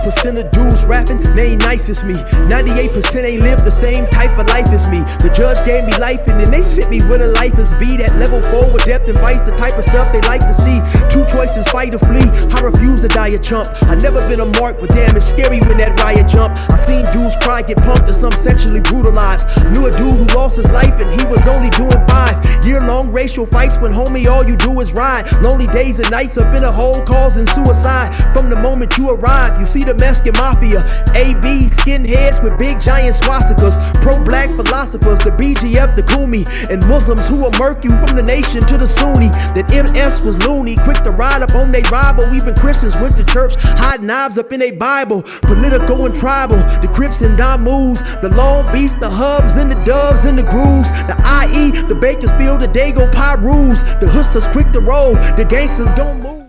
1% of dudes rapping, they ain't nice as me. 98% ain't live the same type of life as me. The judge gave me life and then they sent me where the life is be. That level 4 with depth and vice, the type of stuff they like to see. Two choices, fight or flee. I refuse to die a chump. I never been a mark, but damn, it's scary when that riot jump. I seen dudes cry, get pumped, and some sexually brutalized. Knew a dude who lost his life and he was only doing 5 year-long racial fights when homie all you do is ride. Lonely days and nights up in a hole causing suicide. From the moment you arrive, you see the Mexican mafia, AB skinheads with big giant swastikas, pro-black philosophers, the BGF, the Kumi, and Muslims who will murk you from the nation to the Sunni. That MS was loony, quick to ride up on they rival. Even Christians went to church, hide knives up in a Bible. Political and tribal, the Crips and Damus, the Long Beach, the Hubs and the Dubs and the Grooves, the IE, the Bakersfield, the Dago Pyrus, the Hustlers quick to roll, the gangsters gon' move.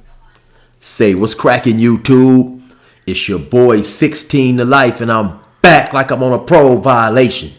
Say what's cracking, YouTube? It's your boy 16 to life, and I'm back like I'm on a parole violation.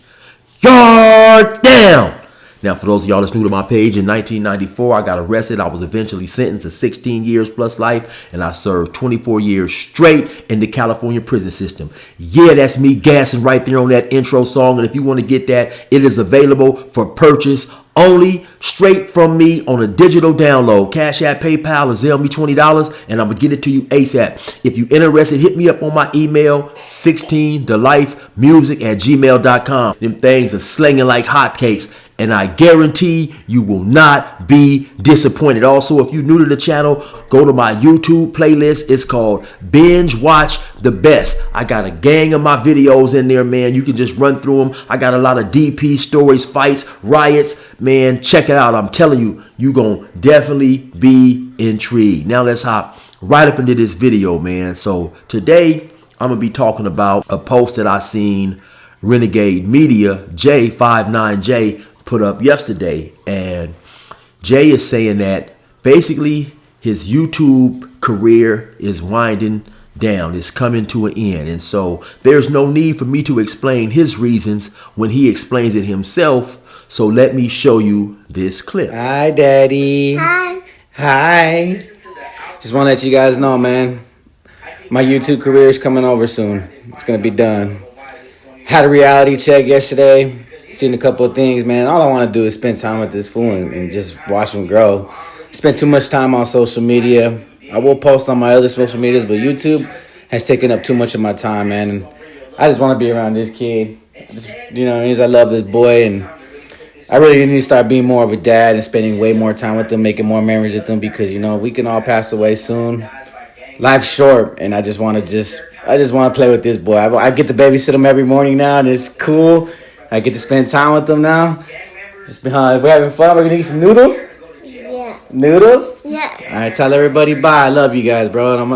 Yard down! Now, for those of y'all that's new to my page, in 1994, I got arrested. I was eventually sentenced to 16 years plus life, and I served 24 years straight in the California prison system. Yeah, that's me gassing right there on that intro song, and if you want to get that, it is available for purchase only, straight from me on a digital download. Cashapp, PayPal, or Zelle me $20, and I'm going to get it to you ASAP. If you're interested, hit me up on my email, 16thelifemusic@gmail.com. Them things are slinging like hotcakes, and I guarantee you will not be disappointed. Also, if you're new to the channel, go to my YouTube playlist. It's called Binge Watch the Best. I got a gang of my videos in there, man. You can just run through them. I got a lot of DP stories, fights, riots. Man, check it out. I'm telling you, you're going to definitely be intrigued. Now let's hop right up into this video, man. So today, I'm going to be talking about a post that I seen Renegade Media, J59J, put up yesterday, and Jay is saying that basically his YouTube career is winding down, it's coming to an end, and so there's no need for me to explain his reasons when he explains it himself. So let me show you this clip. Hi, Daddy. Hi. Hi. Just want to let you guys know, man, my YouTube career is coming over soon. It's gonna be done. Had a reality check yesterday. Seen a couple of things, man. All I want to do is spend time with this fool and just watch him grow. Spend too much time on social media. I will post on my other social medias, but YouTube has taken up too much of my time, man. And I just want to be around this kid. You know what I mean? I love this boy, and I really need to start being more of a dad and spending way more time with him, making more memories with him, because, you know, we can all pass away soon. Life's short, and I just want to play with this boy. I get to babysit him every morning now, and it's cool. I get to spend time with them now. We're having fun. We're going to eat some noodles? Yeah. Noodles? Yeah. All right, tell everybody bye. I love you guys, bro. And I'm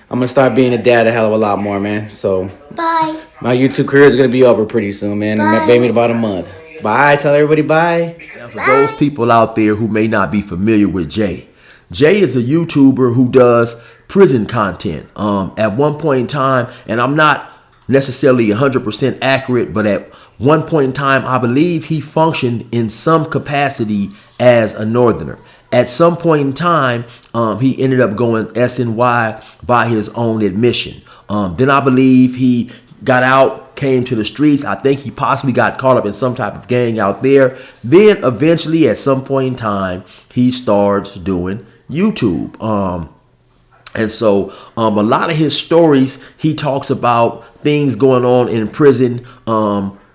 gonna start being a dad a hell of a lot more, man. So Bye. my YouTube career is going to be over pretty soon, man. Bye. Maybe in about a month. Bye. Tell everybody bye. Now, for those people out there who may not be familiar with Jay, Jay is a YouTuber who does prison content. At one point in time, and I'm not necessarily 100% accurate, but at one point in time, I believe he functioned in some capacity as a Northerner. At some point in time, he ended up going SNY by his own admission. Then I believe he got out, came to the streets. I think he possibly got caught up in some type of gang out there. Then eventually, at some point in time, he starts doing YouTube. And so a lot of his stories, he talks about things going on in prison,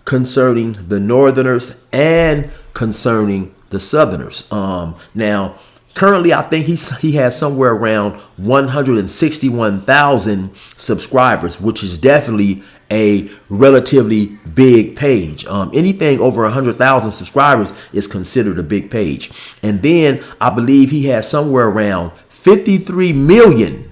concerning the Northerners and concerning the Southerners. Now, currently, I think he has somewhere around 161,000 subscribers, which is definitely a relatively big page. Anything over 100,000 subscribers is considered a big page. And then I believe he has somewhere around 53 million.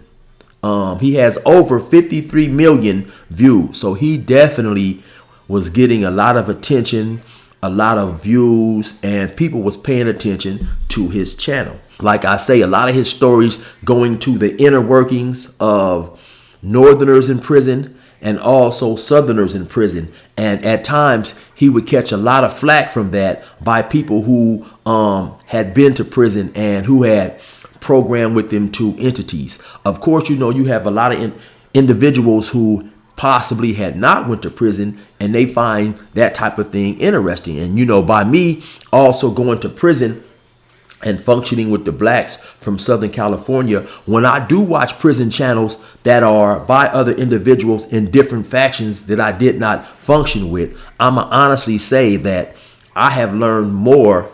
He has over 53 million views. So he definitely was getting a lot of attention, a lot of views, and people was paying attention to his channel. Like I say, a lot of his stories going to the inner workings of Northerners in prison and also Southerners in prison. And at times he would catch a lot of flack from that by people who had been to prison and who had programmed with them to entities. Of course, you know, you have a lot of individuals who possibly had not went to prison, and they find that type of thing interesting. And by me also going to prison and functioning with the blacks from Southern California, when I do watch prison channels that are by other individuals in different factions that I did not function with, I'ma honestly say that I have learned more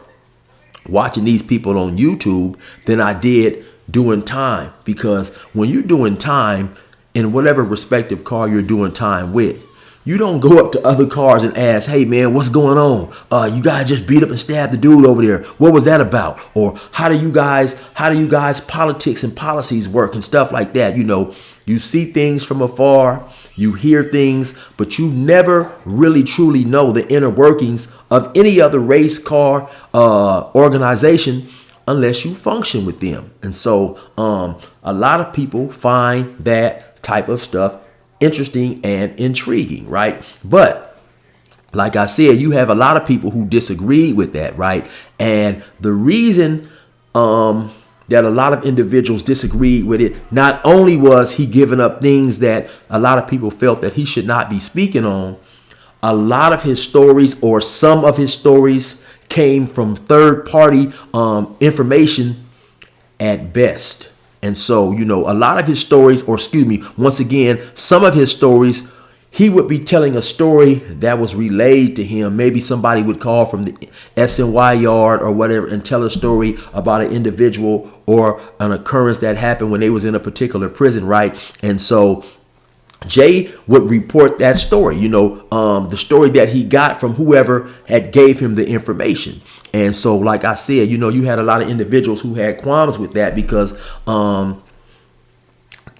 watching these people on YouTube than I did doing time. Because when you're doing time in whatever respective car you're doing time with, you don't go up to other cars and ask, hey man, what's going on? You guys just beat up and stabbed the dude over there. What was that about? Or how do you guys politics and policies work and stuff like that? You see things from afar, you hear things, but you never really truly know the inner workings of any other race, car, organization unless you function with them. And so a lot of people find that type of stuff interesting and intriguing, right? But like I said, you have a lot of people who disagree with that, right? And the reason that a lot of individuals disagreed with it, not only was he giving up things that a lot of people felt that he should not be speaking on, a lot of his stories, or some of his stories, came from third party information at best. And so, a lot of his stories, or excuse me, once again, some of his stories, he would be telling a story that was relayed to him. Maybe somebody would call from the SNY yard or whatever and tell a story about an individual or an occurrence that happened when they was in a particular prison, right? And so Jay would report that story, the story that he got from whoever had gave him the information. And so, like I said, you had a lot of individuals who had qualms with that because the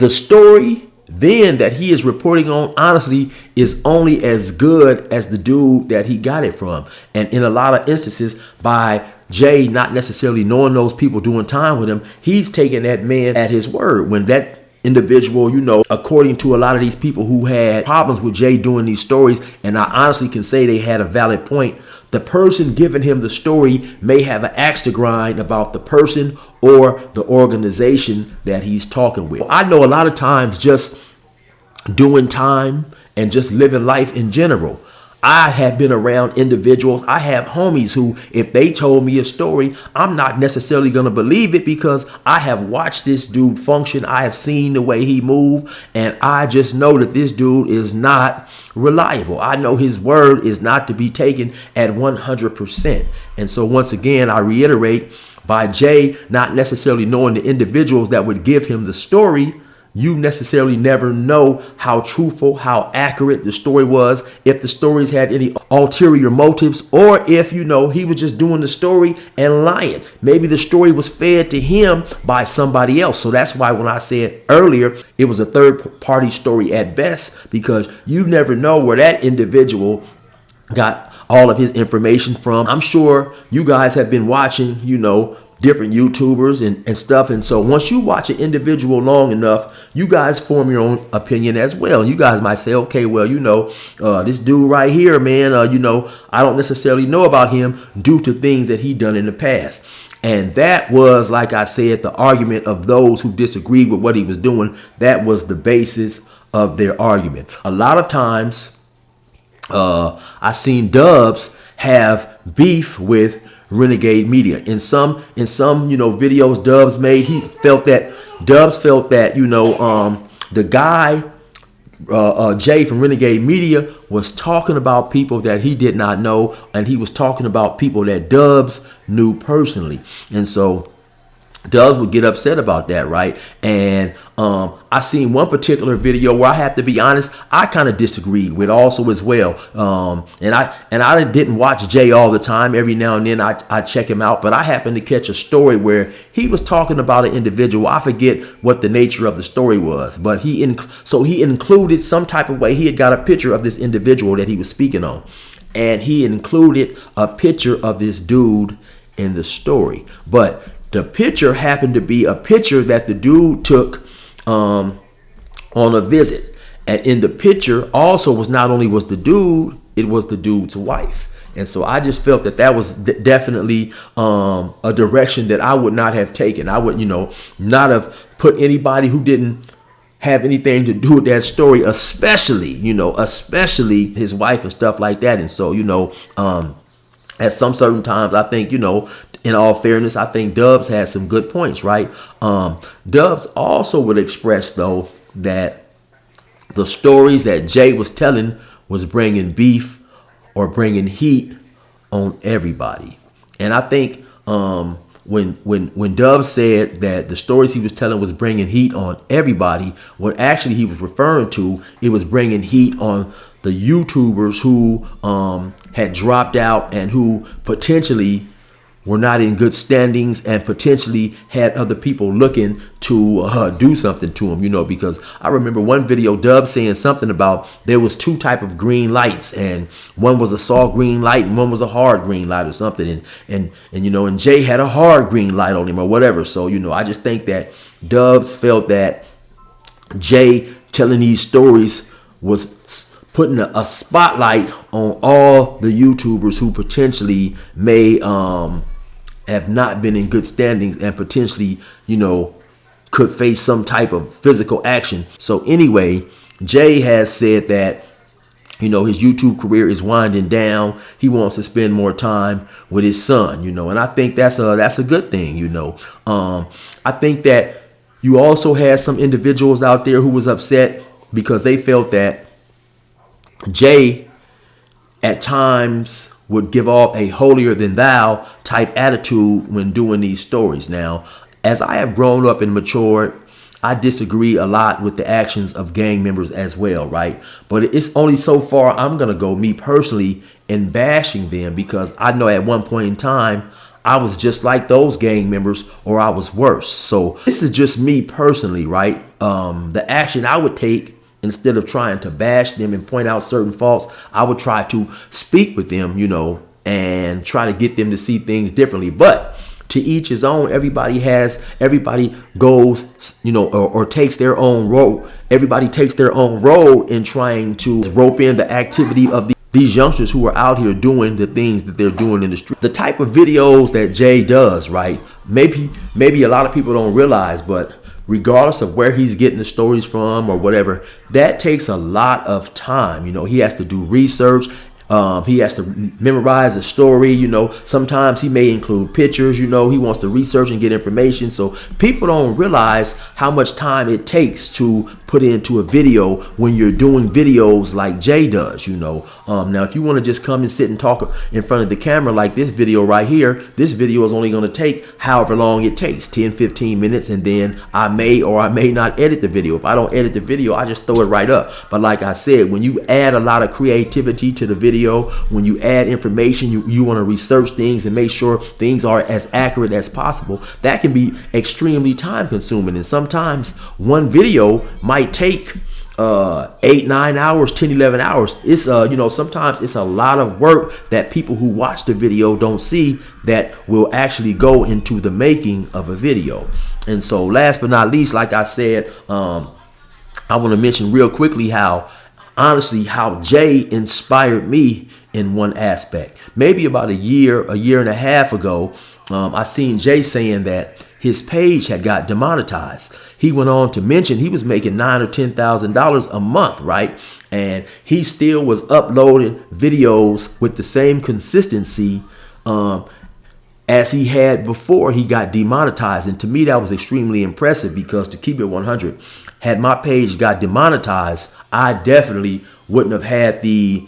story then that he is reporting on, honestly, is only as good as the dude that he got it from. And in a lot of instances, by Jay not necessarily knowing those people doing time with him, he's taking that man at his word. When that individual, according to a lot of these people who had problems with Jay doing these stories, and I honestly can say they had a valid point, the person giving him the story may have an axe to grind about the person or the organization that he's talking with. I know a lot of times just doing time and just living life in general, I have been around individuals. I have homies who, if they told me a story, I'm not necessarily going to believe it because I have watched this dude function. I have seen the way he move, and I just know that this dude is not reliable. I know his word is not to be taken at 100%. And so once again, I reiterate, by Jay not necessarily knowing the individuals that would give him the story, you necessarily never know how truthful, how accurate the story was, if the stories had any ulterior motives, or if, he was just doing the story and lying. Maybe the story was fed to him by somebody else. So that's why when I said earlier, it was a third party story at best, because you never know where that individual got all of his information from. I'm sure you guys have been watching, different YouTubers and stuff. And so once you watch an individual long enough, you guys form your own opinion as well. You guys might say, okay, well, this dude right here, man, I don't necessarily know about him due to things that he done in the past. And that was, like I said, the argument of those who disagreed with what he was doing. That was the basis of their argument. A lot of times I seen Dubs have beef with Renegade Media. In some videos Dubs made, Dubs felt that the guy Jay from Renegade Media was talking about people that he did not know, and he was talking about people that Dubs knew personally. And so Dubs would get upset about that, right? And I seen one particular video where I have to be honest, I kind of disagreed with also as well. And I didn't watch Jay all the time. Every now and then I check him out, but I happened to catch a story where he was talking about an individual. I forget what the nature of the story was, but he included some type of way. He had got a picture of this individual that he was speaking on, and he included a picture of this dude in the story. But the picture happened to be a picture that the dude took on a visit. And in the picture also was not only was the dude, it was the dude's wife. And so I just felt that was definitely a direction that I would not have taken. I would, not have put anybody who didn't have anything to do with that story, especially his wife and stuff like that. And so, at some certain times, I think, in all fairness, I think Dubs had some good points, right? Dubs also would express, though, that the stories that Jay was telling was bringing beef or bringing heat on everybody. And I think when Dubs said that the stories he was telling was bringing heat on everybody, what actually he was referring to, it was bringing heat on the YouTubers who had dropped out and who potentially were not in good standings and potentially had other people looking to do something to them, because I remember one video, Dub saying something about there was two type of green lights, and one was a soft green light and one was a hard green light or something. And Jay had a hard green light on him or whatever. So, I just think that Dubs felt that Jay telling these stories was putting a spotlight on all the YouTubers who potentially may have not been in good standings and potentially, could face some type of physical action. So anyway, Jay has said that, his YouTube career is winding down. He wants to spend more time with his son, and I think that's a good thing, I think that you also had some individuals out there who was upset because they felt that Jay at times would give off a holier than thou type attitude when doing these stories. Now, as I have grown up and matured, I disagree a lot with the actions of gang members as well, right? But it's only so far I'm going to go, me personally, in bashing them, because I know at one point in time, I was just like those gang members, or I was worse. So this is just me personally, right? The action I would take, instead of trying to bash them and point out certain faults, I would try to speak with them, and try to get them to see things differently. But to each his own. Everybody goes, or takes their own role. Everybody takes their own role in trying to rope in the activity of these youngsters who are out here doing the things that they're doing in the street. The type of videos that Jay does, right? Maybe a lot of people don't realize, but regardless of where he's getting the stories from or whatever, that takes a lot of time. He has to do research. He has to memorize a story. Sometimes he may include pictures. He wants to research and get information. So people don't realize how much time it takes to put into a video when you're doing videos like Jay does. Now if you want to just come and sit and talk in front of the camera like this video right here, this video is only going to take however long it takes, 10-15 minutes, and then I may or I may not edit the video. If I don't edit the video, I just throw it right up. But like I said, when you add a lot of creativity to the video, when you add information, you want to research things and make sure things are as accurate as possible, that can be extremely time consuming. And sometimes one video might take 8-9 hours, 10-11 hours. It's sometimes it's a lot of work that people who watch the video don't see that will actually go into the making of a video. And so last but not least, like I said, I want to mention real quickly how Jay inspired me in one aspect. Maybe about a year and a half ago, I seen Jay saying that his page had got demonetized. He went on to mention he was making $9,000 or $10,000 a month, right? And he still was uploading videos with the same consistency as he had before he got demonetized. And to me, that was extremely impressive, because to keep it 100, had my page got demonetized, I definitely wouldn't have had the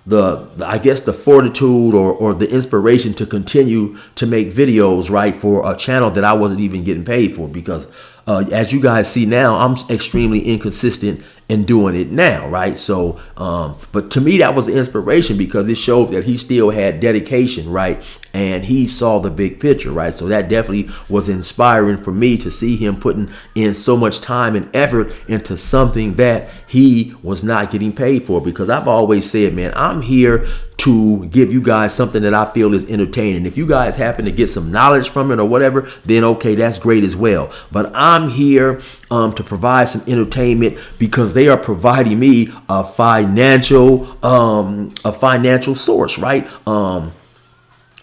the fortitude or the inspiration to continue to make videos, right, for a channel that I wasn't even getting paid for. Because as you guys see now, I'm extremely inconsistent in doing it now, right? So but to me, that was an inspiration, because it showed that he still had dedication, right? And he saw the big picture, right? So that definitely was inspiring for me to see him putting in so much time and effort into something that he was not getting paid for. Because I've always said, man, I'm here to give you guys something that I feel is entertaining. If you guys happen to get some knowledge from it or whatever, then okay, that's great as well. But I'm here to provide some entertainment, because they are providing me a financial source, right?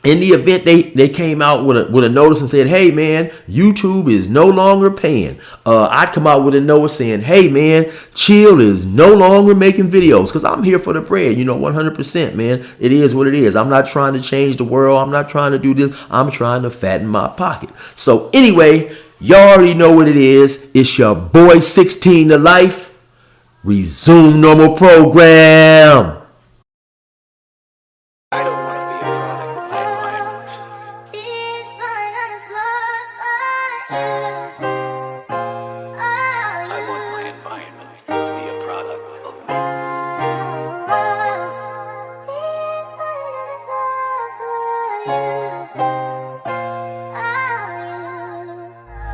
In the event they came out with a notice and said, hey man, YouTube is no longer paying, I'd come out with a notice saying, hey man, Chill is no longer making videos, because I'm here for the bread, 100%, man. It is what it is. I'm not trying to change the world. I'm not trying to do this. I'm trying to fatten my pocket. So anyway, y'all already know what it is. It's your boy 16 to Life. Resume normal program. I don't want to be a product. Tears falling on the floor. I want my environment to be a product of me. Tears falling on the floor.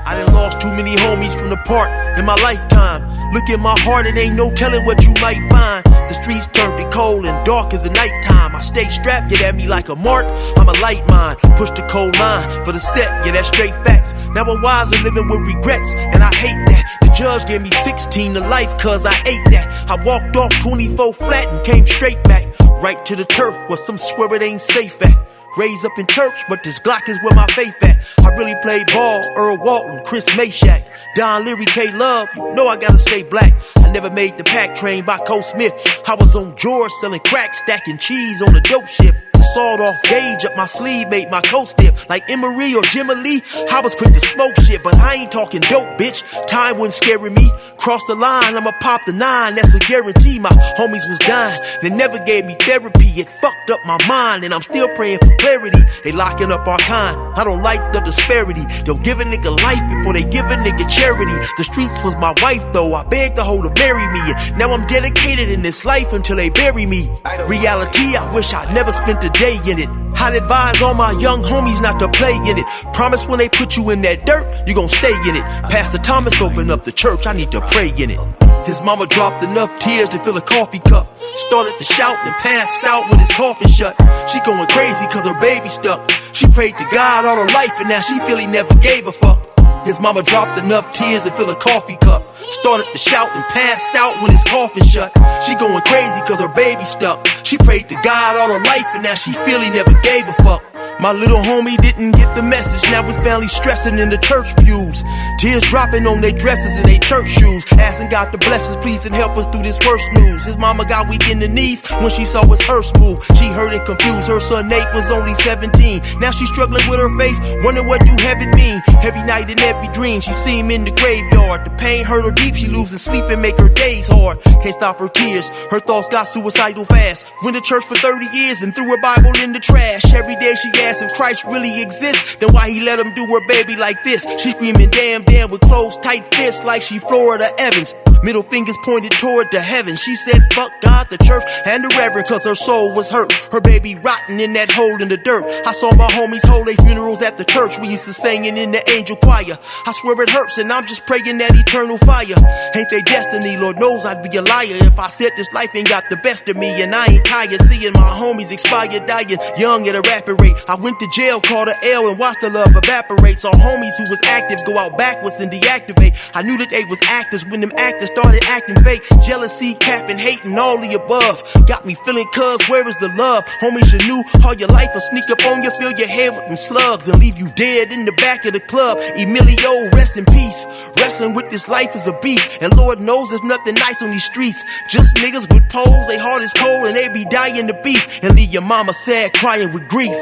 I done lost too many homies from the park in my lifetime. Look at my heart, it ain't no telling what you might find. The streets turned to cold and dark as the nighttime. I stay strapped, get at me like a mark. I'm a light mind, push the cold line for the set, yeah, that's straight facts. Now I'm wise and living with regrets, and I hate that. The judge gave me 16 to life, cause I ate that. I walked off 24 flat and came straight back, right to the turf where some swear it ain't safe at. Raised up in church, but this Glock is where my faith at. I really played ball, Earl Walton, Chris Meshack, Don Leary, K Love, you know I gotta stay black. I never made the pack train by Cole Smith. I was on George selling crack, stacking cheese on the dope ship. Sawed off gauge up my sleeve, made my coat stiff. Like Emery or Jimmy Lee, I was quick to smoke shit, but I ain't talking dope, bitch. Time wasn't scaring me. Cross the line, I'ma pop the 9, that's a guarantee. My homies was dying, they never gave me therapy. It fucked up my mind, and I'm still praying for clarity. They locking up our kind, I don't like the disparity. They'll give a nigga life before they give a nigga charity. The streets was my wife though, I begged the hoe to marry me. And now I'm dedicated in this life until they bury me. Reality, I wish I never spent a day in it. I'd advise all my young homies not to play in it. Promise when they put you in that dirt, you gon' stay in it. Pastor Thomas opened up the church, I need to pray in it. His mama dropped enough tears to fill a coffee cup. Started to shout and passed out when his coffin shut. She going crazy cause her baby stuck. She prayed to God all her life and now she feel he never gave a fuck. His mama dropped enough tears to fill a coffee cup. Started to shout and passed out when his coffin shut. She going crazy cause her baby stuck. She prayed to God all her life and now she feel he never gave a fuck. My little homie didn't get the message, now his family stressing in the church pews. Tears dropping on their dresses and their church shoes. Asking God to bless us, please, and help us through this worst news. His mama got weak in the knees when she saw his hearse move. She hurt and confused, her son Nate was only 17. Now she's struggling with her faith, wondering what do heaven mean. Every night in every dream, she see him in the graveyard. The pain hurt her deep, she losing sleep and make her days hard. Can't stop her tears, her thoughts got suicidal fast. Went to church for 30 years and threw her Bible in the trash. Every day she asked if Christ really exists, then why he let him do her baby like this? She screaming damn damn with closed tight fists like she Florida Evans. Middle fingers pointed toward the heavens. She said fuck God, the church, and the reverend, cause her soul was hurt. Her baby rotting in that hole in the dirt. I saw my homies hold their funerals at the church. We used to singing in the angel choir. I swear it hurts and I'm just praying that eternal fire. Ain't they destiny? Lord knows I'd be a liar if I said this life ain't got the best of me. And I ain't tired seeing my homies expire, dying young at a rapid rate. I went to jail, caught an L and watched the love evaporate. Saw homies who was active go out backwards and deactivate. I knew that they was actors when them actors started acting fake. Jealousy, capping, hating, all the above. Got me feeling cuz, where is the love? Homies, you knew all your life will sneak up on you, fill your head with them slugs and leave you dead in the back of the club. Emilio, rest in peace. Wrestling with this life is a beast, and Lord knows there's nothing nice on these streets. Just niggas with poles, they heart is cold and they be dying to beef, and leave your mama sad crying with grief.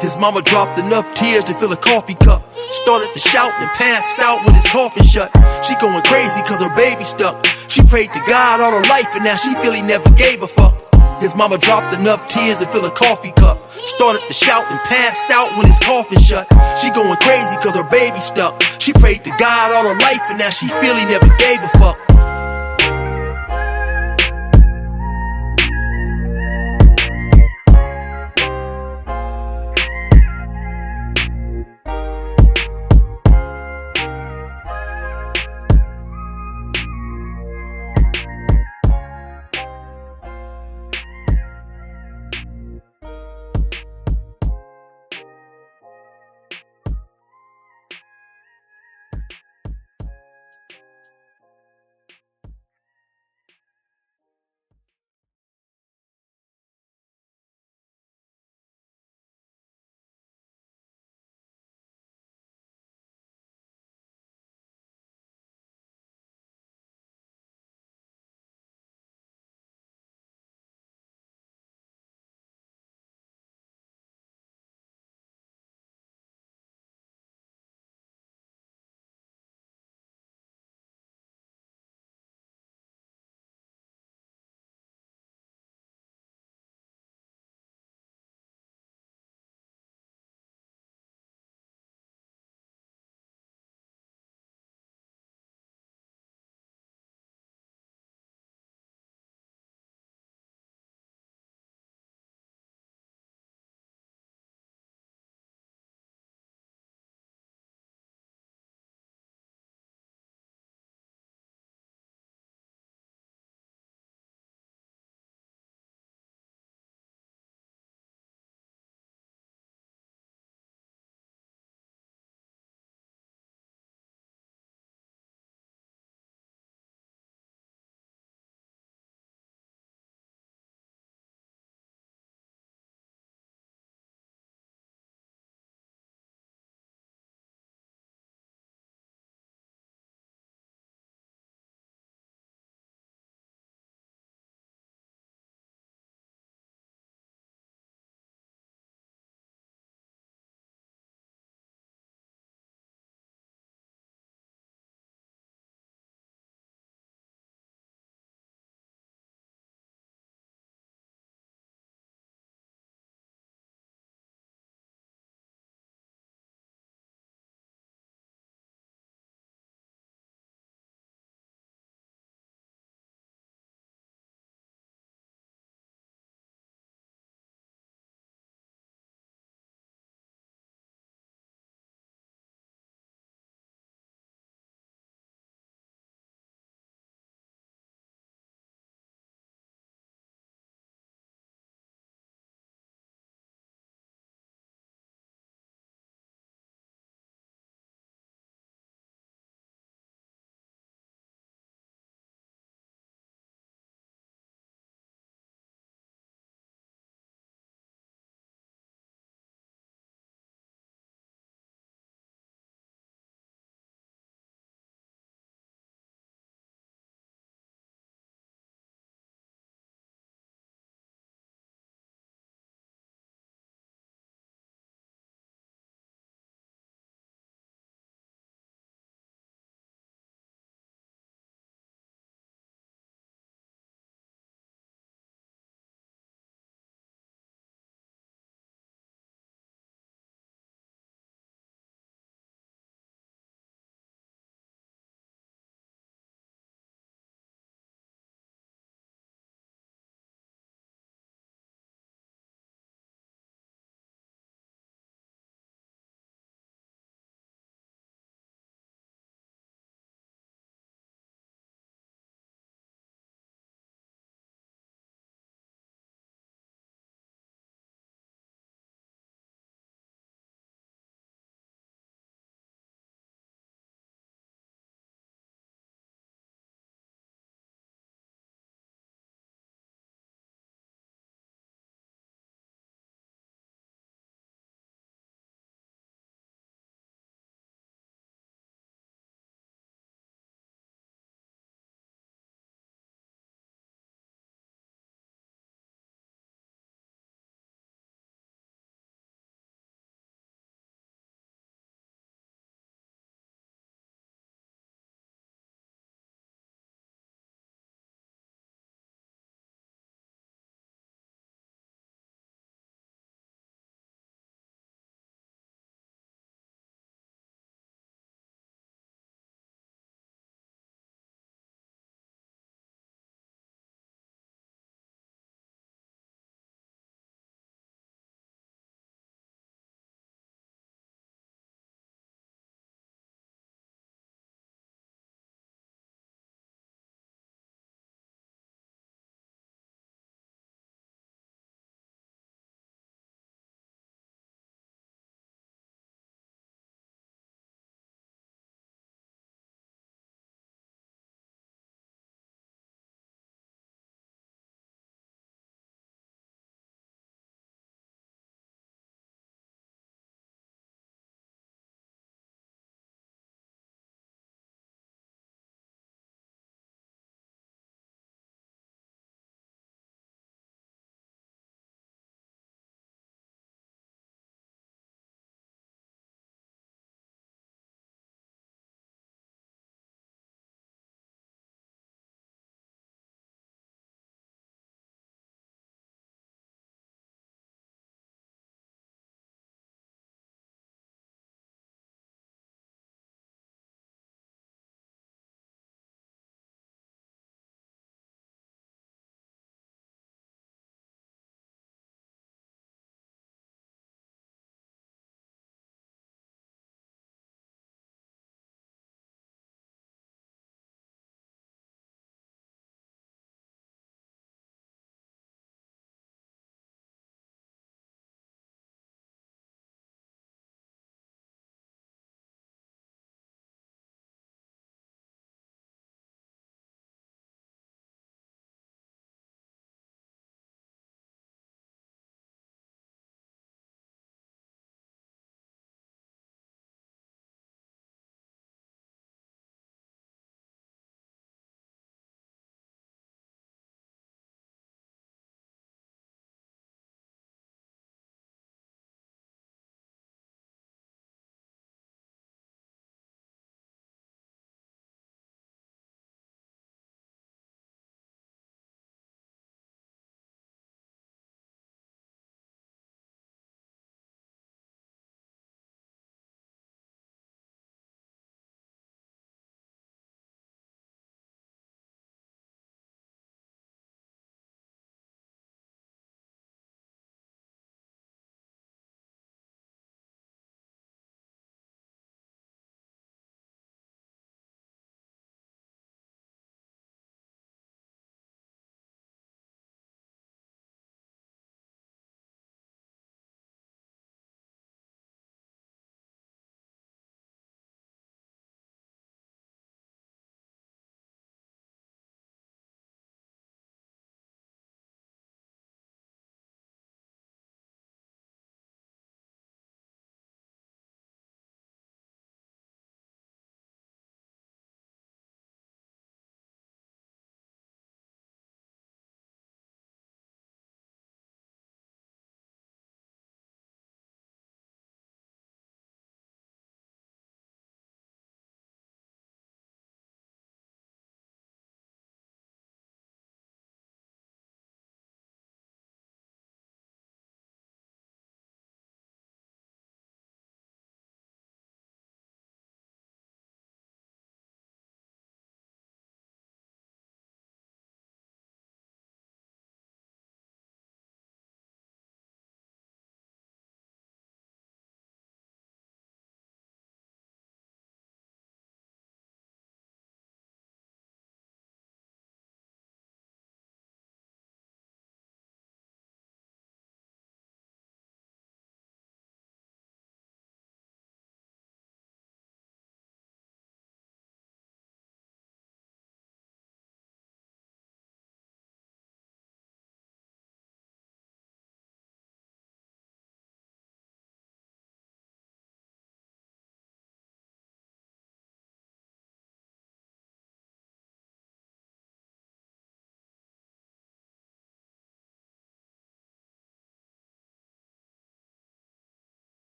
His mama dropped enough tears to fill a coffee cup. Started to shout and passed out when his coffin shut. She going crazy cause her baby stuck. She prayed to God all her life and now she feel he never gave a fuck. His mama dropped enough tears to fill a coffee cup. Started to shout and passed out when his coffin shut. She going crazy cause her baby stuck. She prayed to God all her life and now she feel he never gave a fuck.